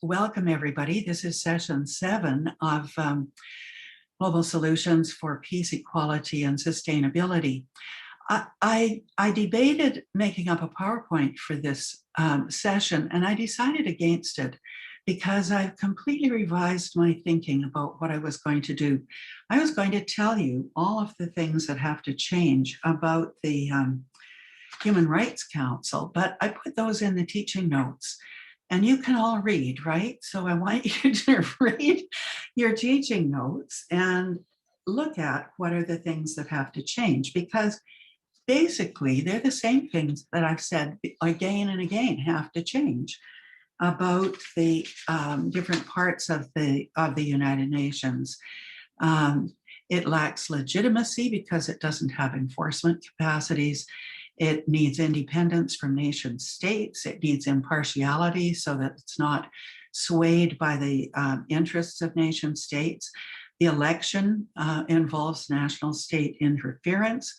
Welcome, everybody. This is session 7 of Global Solutions for Peace, Equality, and Sustainability. I debated making up a PowerPoint for this session, and I decided against it because I've completely revised my thinking about what I was going to do. I was going to tell you all of the things that have to change about the Human Rights Council, but I put those in the teaching notes. And you can all read, right? So I want you to read your teaching notes and look at what are the things that have to change, because basically they're the same things that I've said again and again have to change about the different parts of the United Nations. It lacks legitimacy because it doesn't have enforcement capacities. It needs independence from nation states. It needs impartiality so that it's not swayed by the interests of nation states. The election involves national state interference,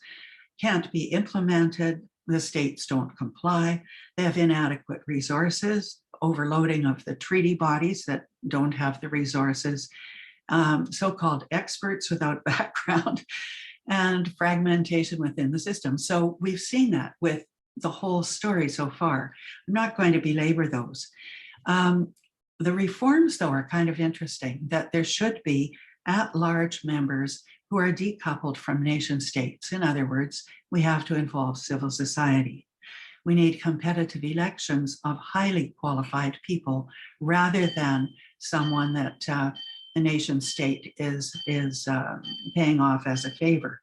can't be implemented. The states don't comply. They have inadequate resources, overloading of the treaty bodies that don't have the resources, so-called experts without background, and fragmentation within the system. So we've seen that with the whole story so far. I'm not going to belabor those. The reforms, though, are kind of interesting, that there should be at-large members who are decoupled from nation states. In other words, we have to involve civil society. We need competitive elections of highly qualified people rather than someone that the nation state is paying off as a favor.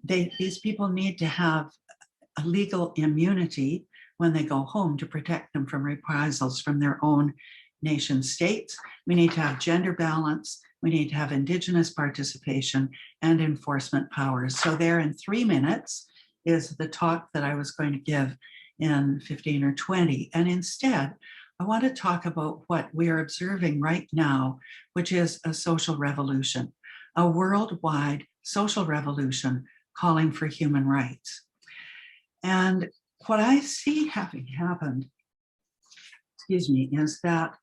These people need to have a legal immunity when they go home to protect them from reprisals from their own nation states. We need to have gender balance. We need to have Indigenous participation and enforcement powers. So there in 3 minutes is the talk that I was going to give in 15 or 20. And instead, I want to talk about what we are observing right now, which is a social revolution, a worldwide social revolution calling for human rights. And what I see having happened, is that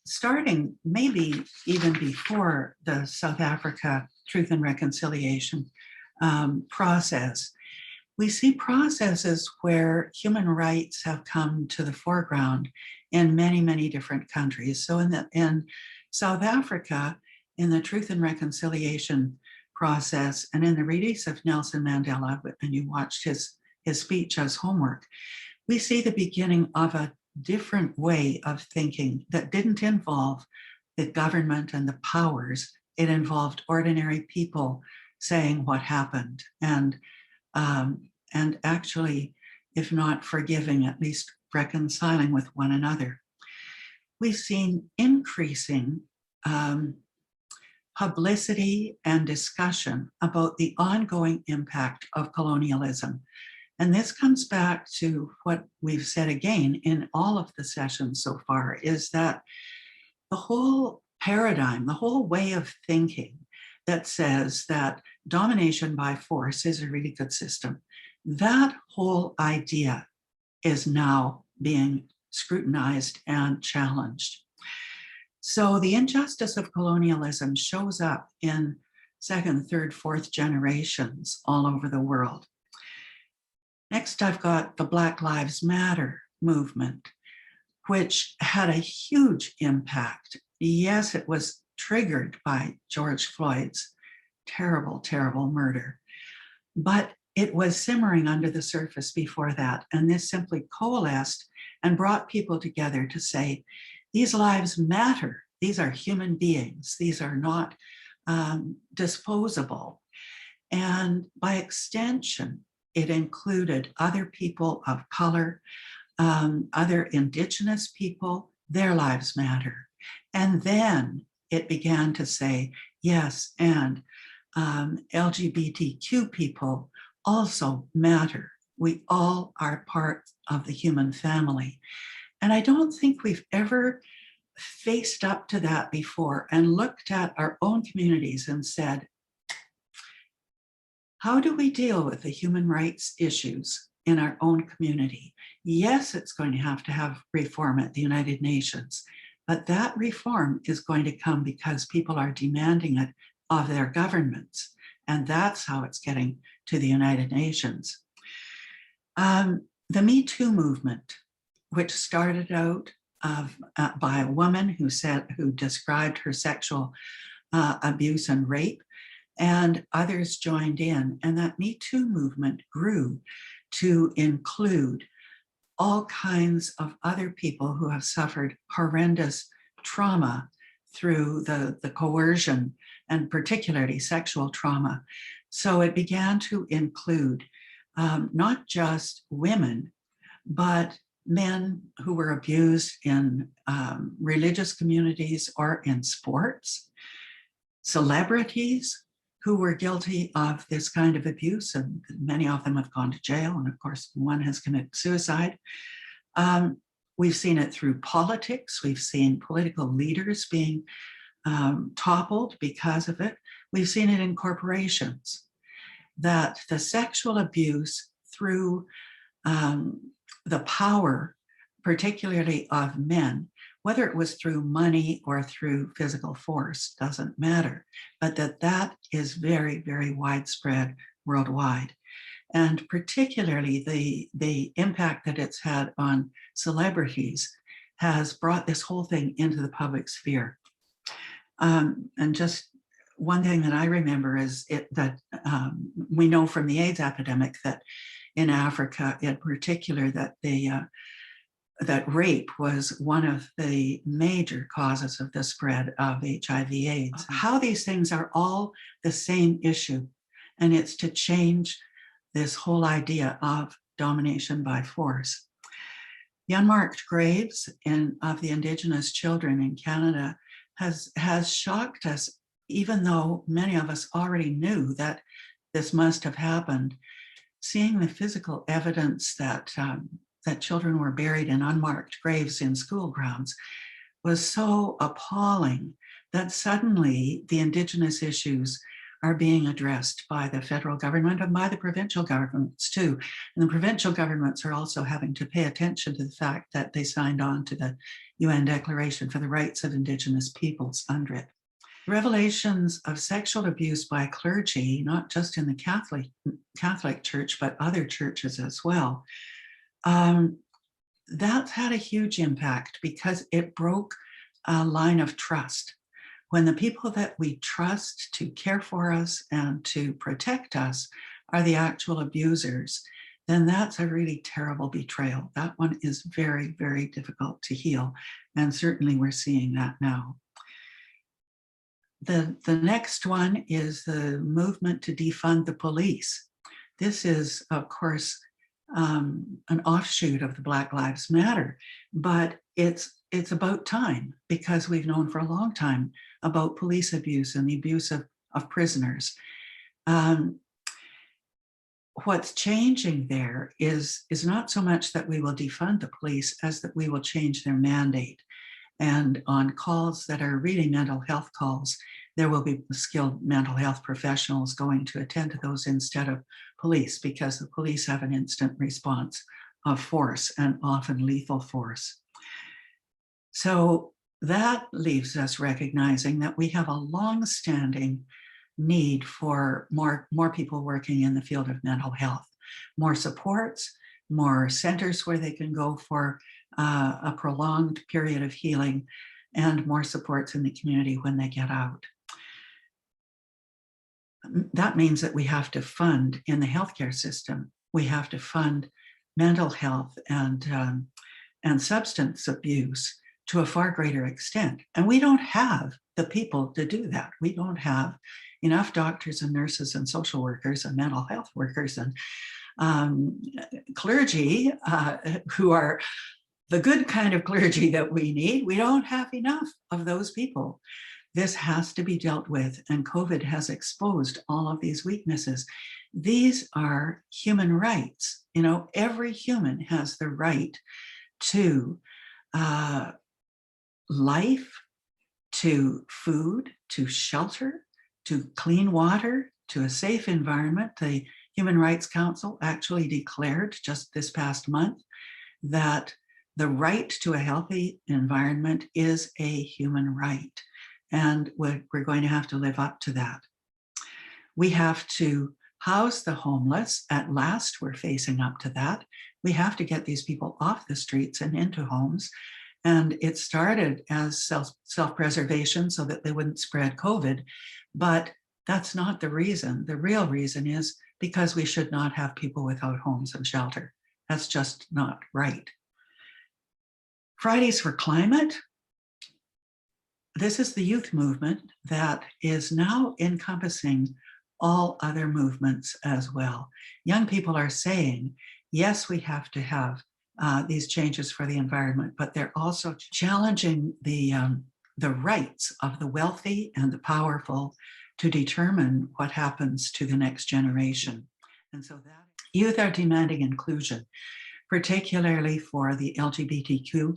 starting maybe even before the South Africa Truth and Reconciliation process, we see processes where human rights have come to the foreground in many, many different countries. So in South Africa, in the Truth and Reconciliation process and in the release of Nelson Mandela, and you watched his speech as homework, we see the beginning of a different way of thinking that didn't involve the government and the powers. It involved ordinary people saying what happened and actually, if not forgiving, at least reconciling with one another. We've seen increasing publicity and discussion about the ongoing impact of colonialism. And this comes back to what we've said again in all of the sessions so far, is that the whole paradigm, the whole way of thinking that says that domination by force is a really good system, that whole idea is now being scrutinized and challenged. So the injustice of colonialism shows up in second, third, fourth generations all over the world. Next, I've got the Black Lives Matter movement, which had a huge impact. Yes, it was triggered by George Floyd's terrible, terrible murder, but it was simmering under the surface before that. And this simply coalesced and brought people together to say, these lives matter. These are human beings. These are not disposable. And by extension, it included other people of color, other Indigenous people, their lives matter. And then it began to say, yes, and LGBTQ people also matter. We all are part of the human family. And I don't think we've ever faced up to that before and looked at our own communities and said, how do we deal with the human rights issues in our own community. Yes, it's going to have reform at the United Nations, but that reform is going to come because people are demanding it of their governments. And that's how it's getting to the United Nations. The Me Too movement, which started out by a woman who described her sexual abuse and rape, and others joined in. And that Me Too movement grew to include all kinds of other people who have suffered horrendous trauma through the coercion, and particularly sexual trauma. So it began to include not just women, but men who were abused in religious communities or in sports, celebrities who were guilty of this kind of abuse, and many of them have gone to jail, and of course one has committed suicide. We've seen it through politics. We've seen political leaders being toppled because of it. We've seen it in corporations, that the sexual abuse through the power, particularly of men, whether it was through money or through physical force, doesn't matter, but that is very, very widespread worldwide. And particularly the impact that it's had on celebrities has brought this whole thing into the public sphere. And just one thing that I remember is that we know from the AIDS epidemic that in Africa in particular that that rape was one of the major causes of the spread of HIV/AIDS. How these things are all the same issue, and it's to change this whole idea of domination by force. The unmarked graves of the Indigenous children in Canada has shocked us, even though many of us already knew that this must have happened. Seeing the physical evidence that children were buried in unmarked graves in school grounds was so appalling that suddenly the Indigenous issues are being addressed by the federal government and by the provincial governments too. And the provincial governments are also having to pay attention to the fact that they signed on to the UN Declaration for the Rights of Indigenous Peoples under it. Revelations of sexual abuse by clergy, not just in the Catholic Church, but other churches as well, that's had a huge impact because it broke a line of trust. When the people that we trust to care for us and to protect us are the actual abusers, then that's a really terrible betrayal. That one is very, very difficult to heal. And certainly we're seeing that now. The next one is the movement to defund the police. This is, of course, an offshoot of the Black Lives Matter, but it's about time, because we've known for a long time about police abuse and the abuse of prisoners. What's changing there is not so much that we will defund the police as that we will change their mandate. And on calls that are really mental health calls, there will be skilled mental health professionals going to attend to those instead of police, because the police have an instant response of force, and often lethal force. So that leaves us recognizing that we have a long-standing need for more people working in the field of mental health, more supports, more centers where they can go for a prolonged period of healing, and more supports in the community when they get out. That means that we have to fund in the healthcare system. We have to fund mental health and substance abuse to a far greater extent. And we don't have the people to do that. We don't have enough doctors and nurses and social workers and mental health workers and clergy who are the good kind of clergy that we need. We don't have enough of those people. This has to be dealt with, and COVID has exposed all of these weaknesses. These are human rights. You know, every human has the right to life, to food, to shelter, to clean water, to a safe environment. The Human Rights Council actually declared just this past month that the right to a healthy environment is a human right, and we're going to have to live up to that. We have to house the homeless. At last, we're facing up to that. We have to get these people off the streets and into homes. And it started as self-preservation so that they wouldn't spread COVID, but that's not the reason. The real reason is because we should not have people without homes and shelter. That's just not right. Fridays for Climate. This is the youth movement that is now encompassing all other movements as well. Young people are saying, yes, we have to have these changes for the environment, but they're also challenging the rights of the wealthy and the powerful to determine what happens to the next generation. And so that youth are demanding inclusion, particularly for the LGBTQ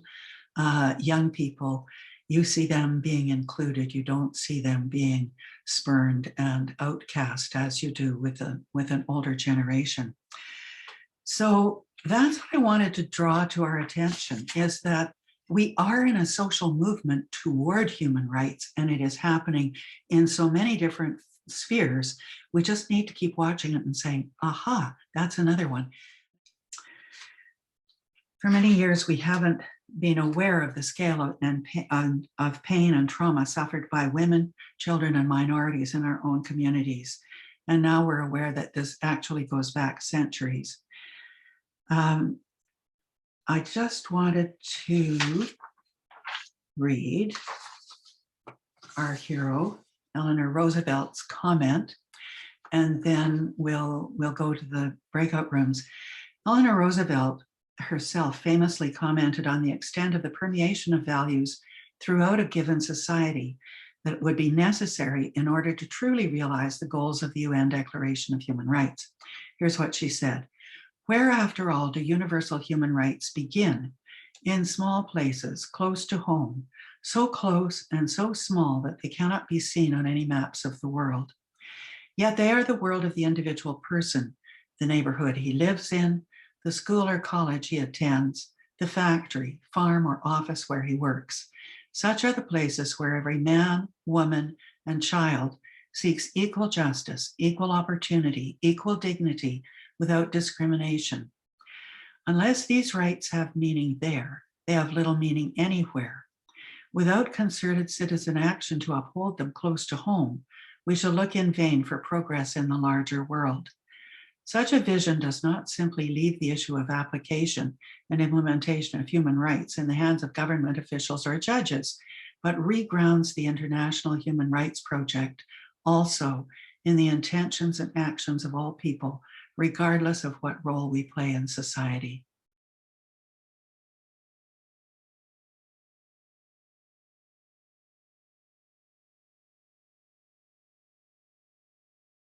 young people. You see them being included. You don't see them being spurned and outcast as you do with an older generation. So that's what I wanted to draw to our attention, is that we are in a social movement toward human rights, and it is happening in so many different spheres. We just need to keep watching it and saying, aha, that's another one. For many years, we haven't been aware of the scale of pain and trauma suffered by women, children, and minorities in our own communities. And now we're aware that this actually goes back centuries. I just wanted to read our hero, Eleanor Roosevelt's comment, and then we'll go to the breakout rooms. Eleanor Roosevelt herself famously commented on the extent of the permeation of values throughout a given society that would be necessary in order to truly realize the goals of the UN Declaration of Human Rights. Here's what she said. Where, after all, do universal human rights begin? In small places, close to home, so close and so small that they cannot be seen on any maps of the world. Yet they are the world of the individual person, the neighborhood he lives in, the school or college he attends, the factory, farm, or office where he works. Such are the places where every man, woman, and child seeks equal justice, equal opportunity, equal dignity, without discrimination. Unless these rights have meaning there, they have little meaning anywhere. Without concerted citizen action to uphold them close to home, we shall look in vain for progress in the larger world. Such a vision does not simply leave the issue of application and implementation of human rights in the hands of government officials or judges, but regrounds the International Human Rights Project also in the intentions and actions of all people, regardless of what role we play in society.